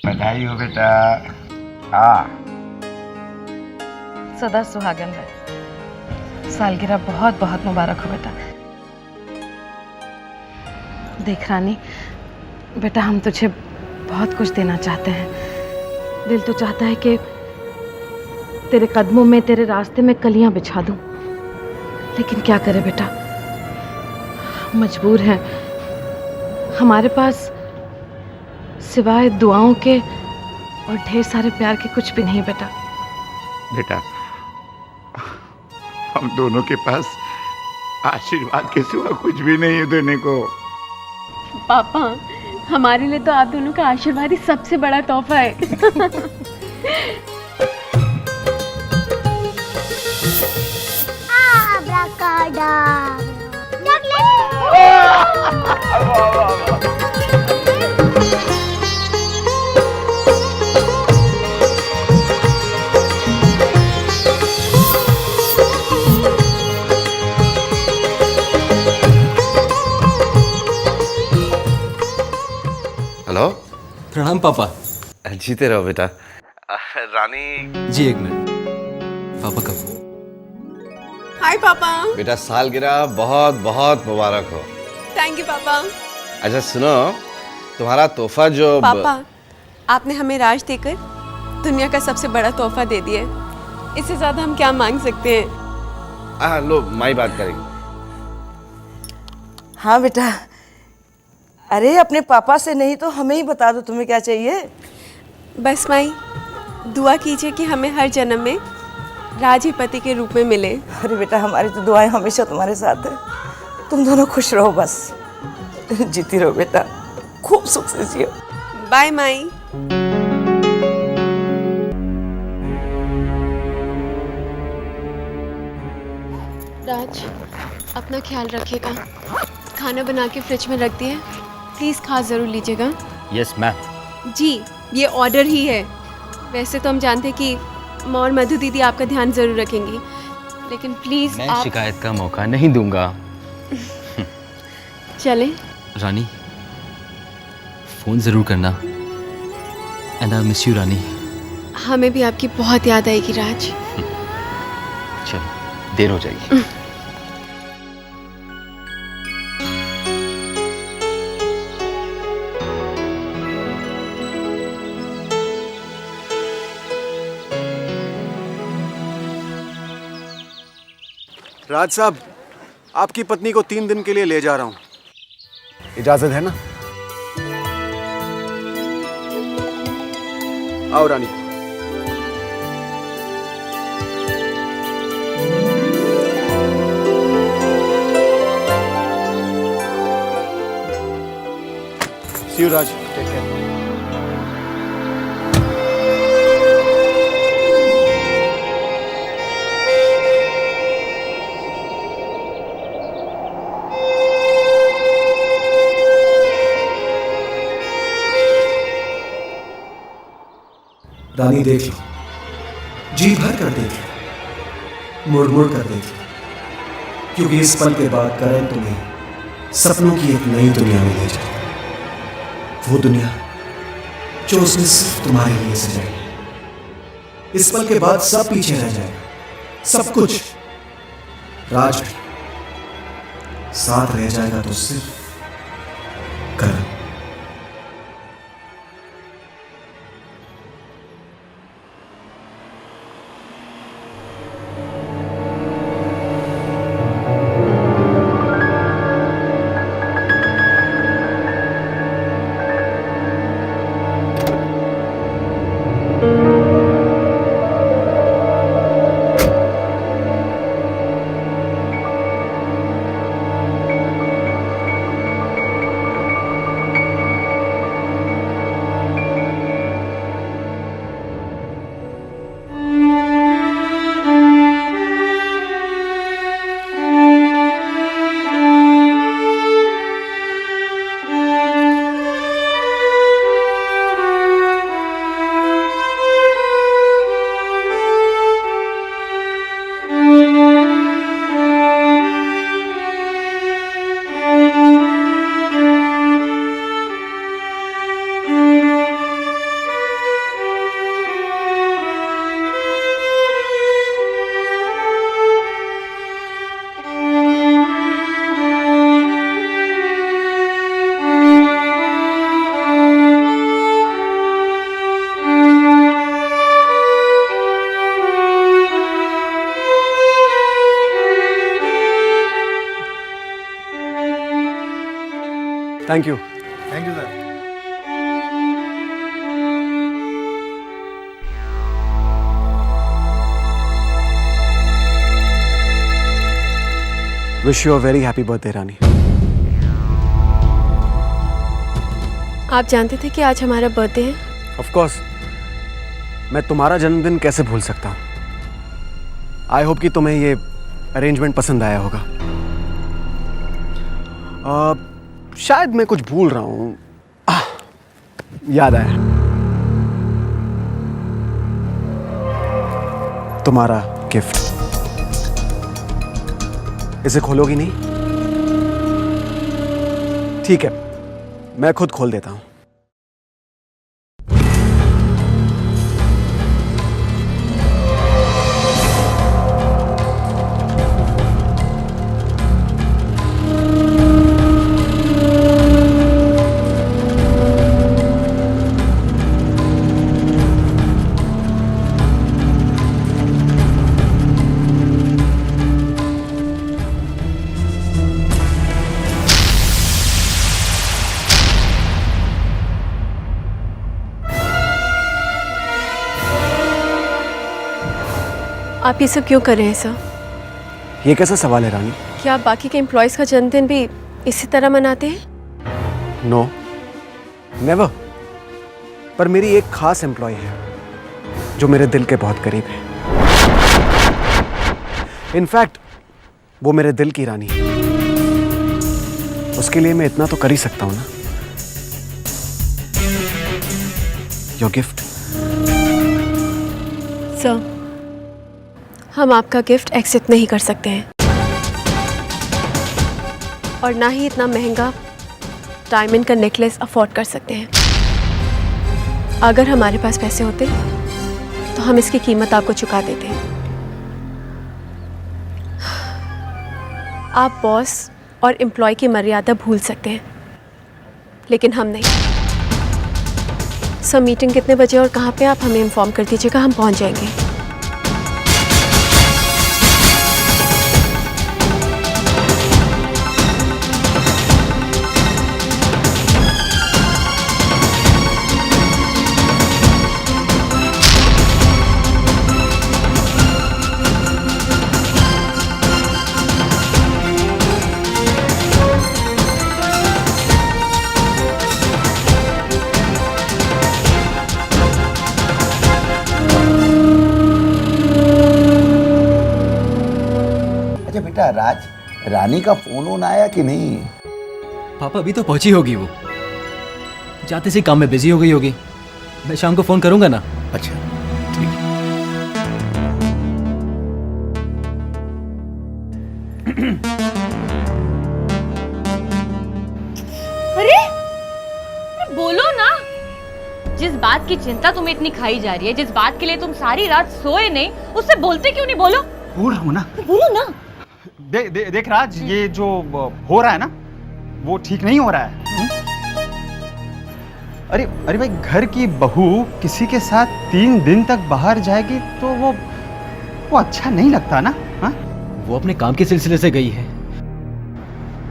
बधाई हो बेटा। हाँ, सदा सुहागन रहे। सालगिरह बहुत बहुत मुबारक हो बेटा। देख रानी, बेटा हम तुझे बहुत कुछ देना चाहते हैं। दिल तो चाहता है कि तेरे कदमों में, तेरे रास्ते में कलियां बिछा दूं, लेकिन क्या करे बेटा, मजबूर हैं। हमारे पास सिवाय दुआओं के और ढेर सारे प्यार के कुछ भी नहीं बेटा। बेटा हम दोनों के पास आशीर्वाद के सिवा कुछ भी नहीं है देने को। पापा, हमारे लिए तो आप दोनों का आशीर्वाद ही सबसे बड़ा तोहफा है। हेलो। प्रणाम पापा। जीते रहो बेटा। रानी जी एक मिनट। पापा कब? हाय पापा। बेटा सालगिरह बहुत बहुत मुबारक हो। थैंक यू पापा। अच्छा सुनो, तुम्हारा तोहफा जो पापा, आपने हमें राज देकर दुनिया का सबसे बड़ा तोहफा दे दिया है। इससे ज्यादा हम क्या मांग सकते हैं? हाँ लो, माई बात करेगी। हाँ बेटा, अरे अपने पापा से नहीं तो हमें ही बता दो तुम्हें क्या चाहिए। बस माई, दुआ कीजिए कि हमें हर जन्म में राज ही पति के रूप में मिले। अरे बेटा, हमारी तो दुआएं हमेशा तुम्हारे साथ है। तुम दोनों खुश रहो बस। जीती रहो बेटा, खूब सुख से जियो। बाय माई। राज, अपना ख्याल रखिएगा। खाना बना के फ्रिज में रख दिए, प्लीज़ खा ज़रूर लीजिएगा। Yes ma'am. जी, ये ऑर्डर ही है। वैसे तो हम जानते हैं कि माँ और मधु दीदी आपका ध्यान ज़रूर रखेंगी, लेकिन प्लीज़ मैं आप शिकायत का मौका नहीं दूंगा। चलें। रानी, फोन जरूर करना। एंड आई मिस यू रानी। हमें भी आपकी बहुत याद आएगी राज। चलो, देर हो जाएगी। राज साहब, आपकी पत्नी को 3 दिन के लिए ले जा रहा हूँ, इजाजत है ना? आओ रानी। सी यू राज, टेक केयर। रानी देख लो, जी भर कर देख लो, मुड़ मुड़ कर देख लो, क्योंकि इस पल के बाद करण तुम्हें सपनों की एक नई दुनिया में ले जाएगा। वो दुनिया जो उसने सिर्फ तुम्हारे लिए सजाई। इस पल के बाद सब पीछे रह जाएगा, सब कुछ। राज भी साथ रह जाएगा तो सिर्फ Karan. Thank you. Thank you sir. Wish you a very happy birthday Rani. आप जानते थे कि आज हमारा बर्थडे है? ऑफ कोर्स, मैं तुम्हारा जन्मदिन कैसे भूल सकता हूँ। आई होप कि तुम्हें ये अरेंजमेंट पसंद आया होगा। शायद मैं कुछ भूल रहा हूँ। याद आया, तुम्हारा गिफ्ट। इसे खोलोगी नहीं? ठीक है, मैं खुद खोल देता हूँ। आप ये सब क्यों कर रहे हैं सर? ये कैसा सवाल है रानी? क्या आप बाकी के एम्प्लॉयज़ का जन्मदिन भी इसी तरह मनाते हैं? No, never. पर मेरी एक खास एम्प्लॉय है जो मेरे दिल के बहुत करीब है। इनफैक्ट वो मेरे दिल की रानी है। उसके लिए मैं इतना तो कर ही सकता हूं ना। Your gift. सर, हम आपका गिफ्ट एक्सेप्ट नहीं कर सकते हैं, और ना ही इतना महंगा डायमंड का नेकलेस अफोर्ड कर सकते हैं। अगर हमारे पास पैसे होते तो हम इसकी कीमत आपको चुका देते हैं। आप बॉस और एम्प्लॉय की मर्यादा भूल सकते हैं, लेकिन हम नहीं। सर, मीटिंग कितने बजे और कहाँ पे, आप हमें इन्फॉर्म कर दीजिएगा, हम पहुँच जाएंगे। अच्छा बेटा राज, रानी का फोन वोन आया कि नहीं? पापा अभी तो पहुंची होगी, वो जाते से काम में बिजी हो गई होगी। मैं शाम को फोन करूंगा ना। अच्छा ठीक। अरे बोलो ना, जिस बात की चिंता तुम्हें इतनी खाई जा रही है, जिस बात के लिए तुम सारी रात सोए नहीं, उससे बोलते क्यों नहीं? बोलो। बोल रहा हूँ ना। बोलो ना। देख राज, ये जो हो रहा है ना, वो ठीक नहीं हो रहा है। अरे भाई, घर की बहू किसी के साथ 3 दिन तक बाहर जाएगी तो वो अच्छा नहीं लगता ना। हाँ, वो अपने काम के सिलसिले से गई है,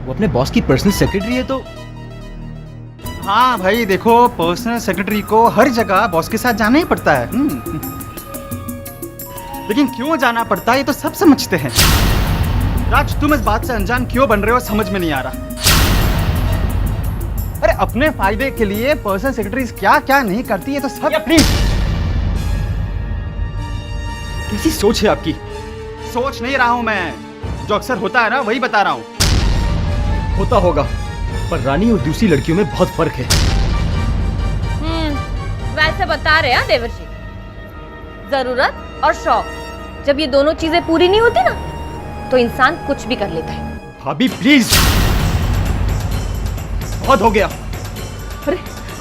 वो अपने बॉस की पर्सनल सेक्रेटरी है। तो हाँ भाई देखो, पर्सनल सेक्रेटरी को हर जगह बॉस के साथ जाना ही पड़ता है। लेकिन क्यों जाना पड़ता है ये तो सब समझते हैं। राज, तुम इस बात से अनजान क्यों बन रहे हो, समझ में नहीं आ रहा। अरे अपने फायदे के लिए पर्सनल सेक्रेटरीज क्या क्या नहीं करती है तो सब। प्लीज, कैसी सोच है आपकी? सोच नहीं रहा हूं मैं, जो अक्सर होता है ना वही बता रहा हूं। होता होगा, पर रानी और दूसरी लड़कियों में बहुत फर्क है। वैसे बता रहे हैं देवर्षि, जरूरत और शौक, जब ये दोनों चीजें पूरी नहीं होती ना, तो इंसान कुछ भी कर लेता है। भाभी प्लीज, बहुत हो गया। अरे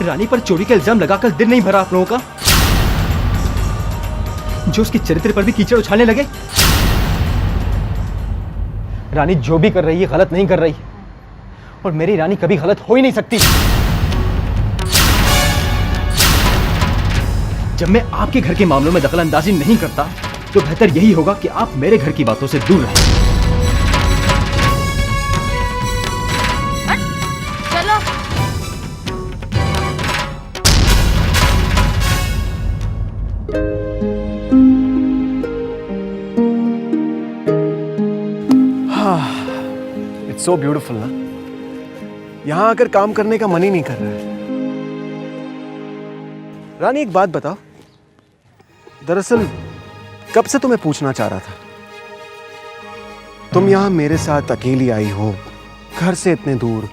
रानी पर चोरी का इल्जाम लगाकर दिल नहीं भरा आप लोगों का, जो उसके चरित्र पर भी कीचड़ उछालने लगे। रानी जो भी कर रही है गलत नहीं कर रही, और मेरी रानी कभी गलत हो ही नहीं सकती। जब मैं आपके घर के मामलों में दखलंदाजी नहीं करता, तो बेहतर यही होगा कि आप मेरे घर की बातों से दूर रहें। चलो सो ब्यूटीफुल ना, यहाँ आकर काम करने का मन ही नहीं कर रहा है। रानी एक बात बताओ, दरअसल कब से तुम्हें पूछना चाह रहा था। तुम यहाँ मेरे साथ अकेली आई हो, घर से इतने दूर,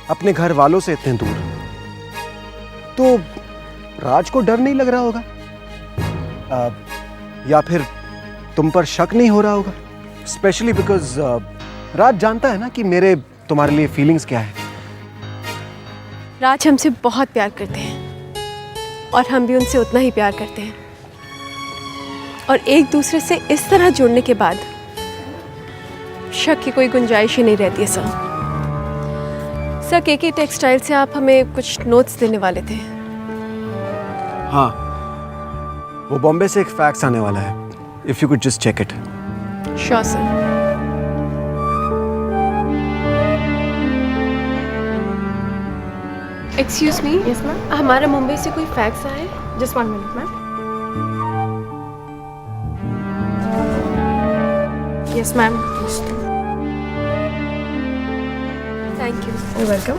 अपने घर वालों से इतने दूर, तो राज को डर नहीं लग रहा होगा? या फिर तुम पर शक नहीं हो रहा होगा? स्पेशली बिकॉज राज जानता है ना कि मेरे तुम्हारे लिए फीलिंग्स क्या है। राज हमसे बहुत प्यार करते हैं और हम भी उनसे उतना ही प्यार करते हैं, और एक दूसरे से इस तरह जुड़ने के बाद शक की कोई गुंजाइश ही नहीं रहती है। सर केके टेक्सटाइल से आप हमें कुछ नोट्स देने वाले थे। हाँ, वो बॉम्बे से एक फैक्स आने वाला है, if you could just check it. Sure sir. Excuse me. Yes ma'am. हमारा मुंबई से कोई फैक्स आया है? Just 1 minute ma'am. Yes ma'am. Thank you. You welcome.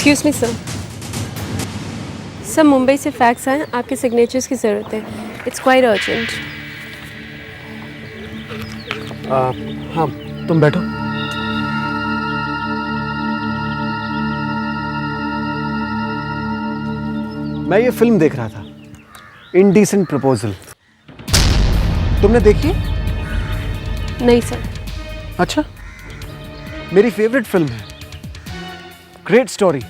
Excuse me sir. Sir Mumbai से फैक्स आए, आपके सिग्नेचर्स की ज़रूरत है। It's quite urgent. हाँ, तुम बैठो। मैं ये फिल्म देख रहा था, इनडिसेंट प्रपोजल। तुमने देखी? नहीं सर। अच्छा, मेरी फेवरेट फिल्म है, ग्रेट स्टोरी।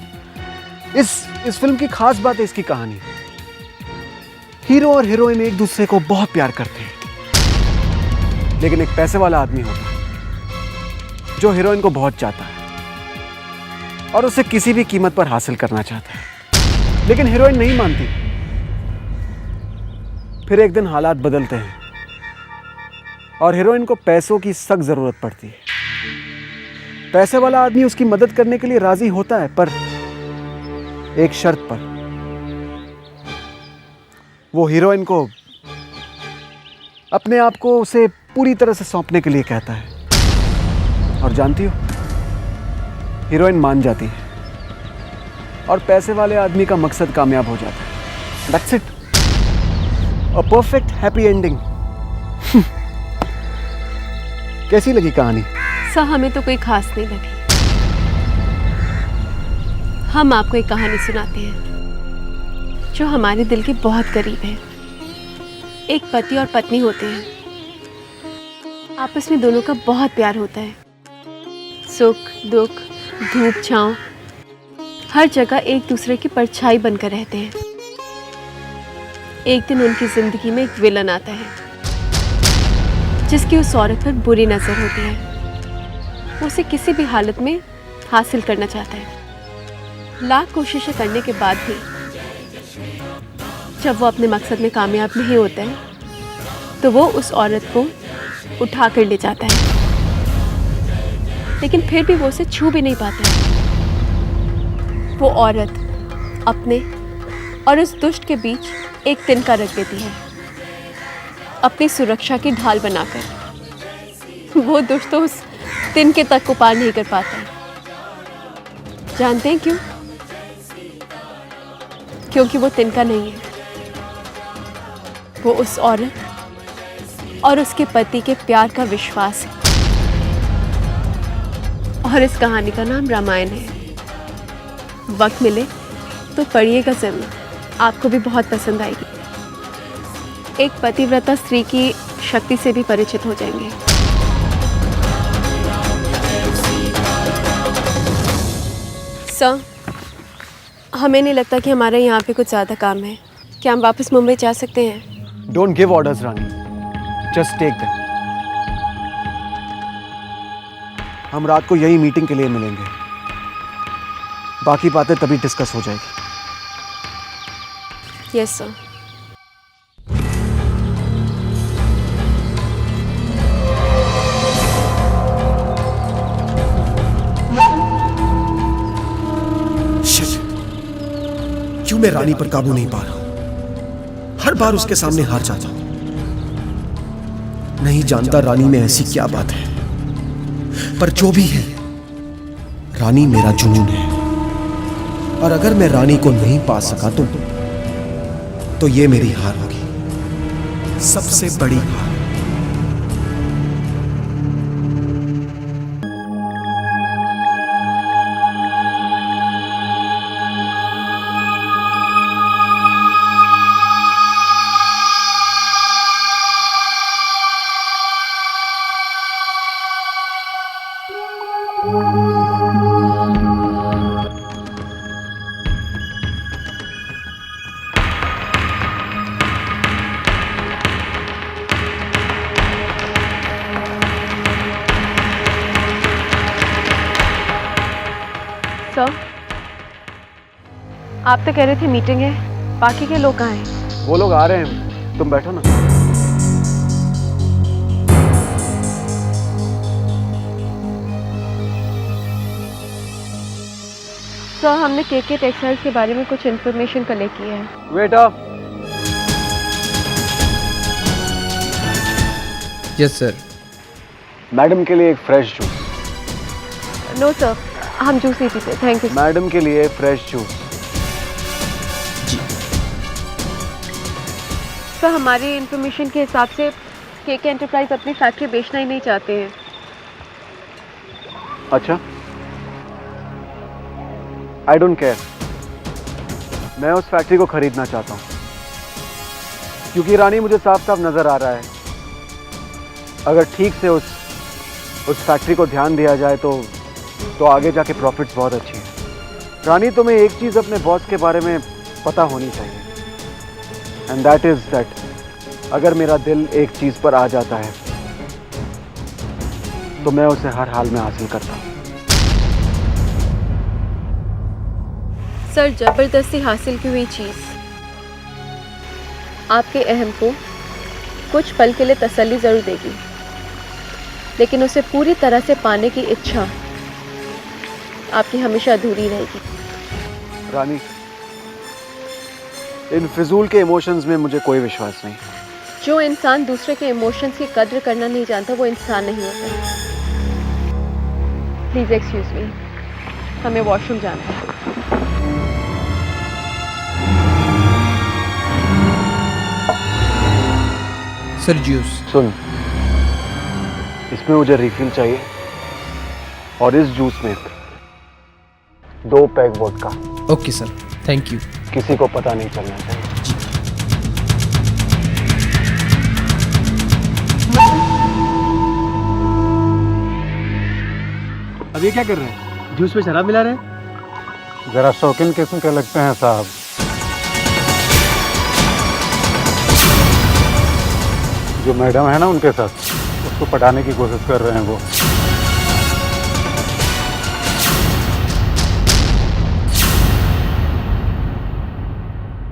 इस फिल्म की खास बात है इसकी कहानी। हीरो और हीरोइन एक दूसरे को बहुत प्यार करते हैं, लेकिन एक पैसे वाला आदमी होता है जो हीरोइन को बहुत चाहता है और उसे किसी भी कीमत पर हासिल करना चाहता है, लेकिन हीरोइन नहीं मानती। फिर एक दिन हालात बदलते हैं और हीरोइन को पैसों की सख्त जरूरत पड़ती है। पैसे वाला आदमी उसकी मदद करने के लिए राजी होता है, पर एक शर्त पर। वो हीरोइन को अपने आप को उसे पूरी तरह से सौंपने के लिए कहता है, और जानती हो, हीरोइन मान जाती है और पैसे वाले आदमी का मकसद कामयाब हो जाता है। That's it, a perfect happy ending. कैसी लगी कहानी? सर हमें तो कोई खास नहीं लगी। हम आपको एक कहानी सुनाते हैं जो हमारे दिल के बहुत करीब है। एक पति और पत्नी होते हैं, आपस में दोनों का बहुत प्यार होता है। सुख दुख, धूप छांव, हर जगह एक दूसरे की परछाई बनकर रहते हैं। एक दिन उनकी जिंदगी में एक विलन आता है जिसकी उस औरत पर बुरी नजर होती है। वो उसे किसी भी हालत में हासिल करना चाहता है। लाख कोशिशें करने के बाद भी जब वो अपने मकसद में कामयाब नहीं होता है, तो वो उस औरत को उठा कर ले जाता है, लेकिन फिर भी वो उसे छू भी नहीं पाता है। वो औरत अपने और उस दुष्ट के बीच एक तिनका रख देती है, अपनी सुरक्षा की ढाल बनाकर। वो दुष्ट तो उस तिनके तक को पार नहीं कर पाता है। जानते हैं क्यों? क्योंकि वो तिनका नहीं है, वो उस औरत और उसके पति के प्यार का विश्वास है। और इस कहानी का नाम रामायण है। वक्त मिले तो पढ़िएगा ज़रूर, आपको भी बहुत पसंद आएगी। एक पतिव्रता स्त्री की शक्ति से भी परिचित हो जाएंगे। सर, हमें नहीं लगता कि हमारे यहाँ पे कुछ ज़्यादा काम है। क्या हम वापस मुंबई जा सकते हैं? Don't give orders Rani, just take them. हम रात को यही मीटिंग के लिए मिलेंगे, बाकी बातें तभी डिस्कस हो जाएगी। Yes sir. क्यों मैं रानी पर काबू नहीं पा रहा हूं? हर बार उसके सामने हार जाता हूं। नहीं जानता रानी में ऐसी क्या बात है, पर जो भी है, रानी मेरा जुनून है। और अगर मैं रानी को नहीं पा सका तो ये मेरी हार होगी, सबसे बड़ी हार। सर, आप तो कह रहे थे मीटिंग है, बाकी के लोग कहाँ हैं? वो लोग आ रहे हैं, तुम बैठो ना। सर, हमने केके टेक्सटाइल्स के बारे में कुछ इन्फॉर्मेशन कलेक्ट की है। बेटा। Yes sir. मैडम के लिए एक फ्रेश जूस। नो सर, हम जूस नहीं पीते, थैंक यू। मैडम के लिए फ्रेश जूस। सर, हमारी इन्फॉर्मेशन के हिसाब से केके एंटरप्राइज अपनी फैक्ट्री बेचना ही नहीं चाहते हैं। अच्छा, आई डोंट केयर। मैं उस फैक्ट्री को खरीदना चाहता हूँ, क्योंकि रानी मुझे साफ साफ नजर आ रहा है, अगर ठीक से उस फैक्ट्री को ध्यान दिया जाए तो आगे जाके प्रॉफिट्स बहुत अच्छी हैं। रानी, तुम्हें एक चीज़ अपने बॉस के बारे में पता होनी चाहिए, एंड दैट इज दैट अगर मेरा दिल एक चीज़ पर आ जाता है तो मैं उसे हर हाल में हासिल करता हूँ। सर, जबरदस्ती हासिल की हुई चीज़ आपके अहम को कुछ पल के लिए तसल्ली ज़रूर देगी, लेकिन उसे पूरी तरह से पाने की इच्छा आपकी हमेशा अधूरी रहेगी। रानी, इन फिजूल के इमोशंस में मुझे कोई विश्वास नहीं। जो इंसान दूसरे के इमोशंस की कद्र करना नहीं जानता वो इंसान नहीं होता। प्लीज एक्सक्यूज मी, हमें वॉशरूम जाना है। Sir juice. सुन, इसमें मुझे रिफिल चाहिए और इस जूस में 2 peg vodka. Okay sir, thank you. किसी को पता नहीं चलना चाहिए। अब ये क्या कर रहे हैं? जूस में शराब मिला रहे हैं? जरा शौकीन किस्म के लगते हैं साहब। जो मैडम है ना उनके साथ, उसको पटाने की कोशिश कर रहे हैं वो।